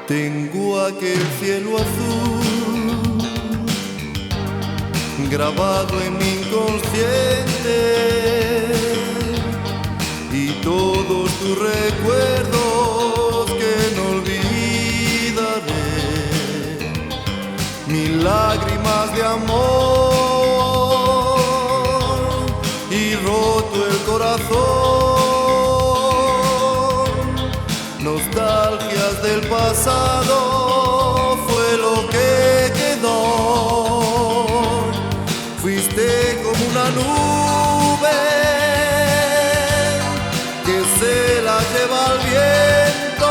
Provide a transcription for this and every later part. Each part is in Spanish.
Tengo aquel cielo azul grabado en mi inconsciente y todos tus recuerdos que no olvidaré, mil lágrimas de amor y roto el corazón, nostalgias del pasado fue lo que quedó. Fuiste como una nube que se la lleva el viento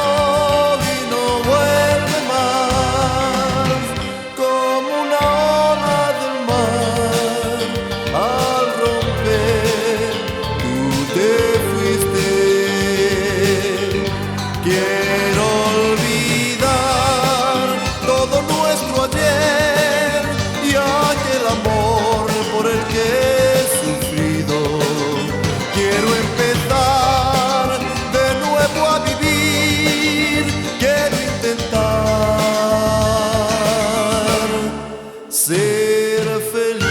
y no vuelve más, como una ola del mar al romper, tú te fuiste. Quiero olvidar todo nuestro ayer y aquel amor por el que he sufrido. Quiero empezar de nuevo a vivir. Quiero intentar ser feliz.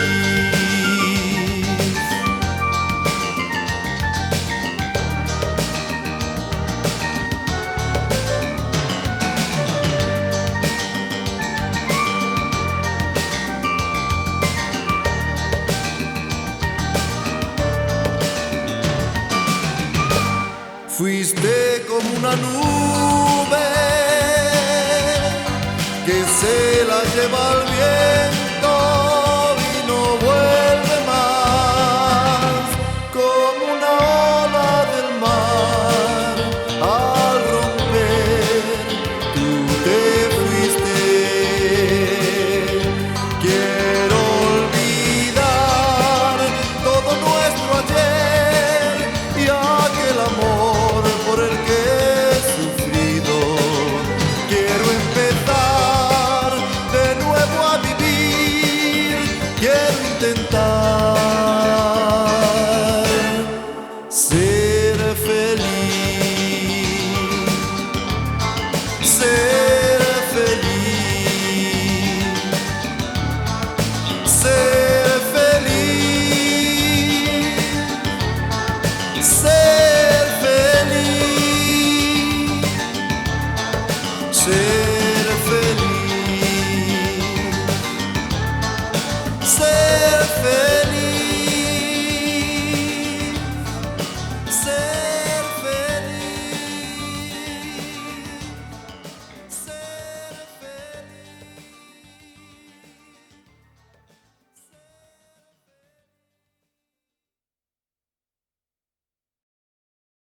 Fuiste como una nube que se la lleva el viento y no vuelve más, como una ola del mar al romper, tú te fuiste. Quiero olvidar todo nuestro ayer y aquel amor por el que he sufrido. Quiero empezar de nuevo a vivir. Quiero intentar ser feliz, ser feliz, ser feliz, ser feliz, ser feliz, ser feliz.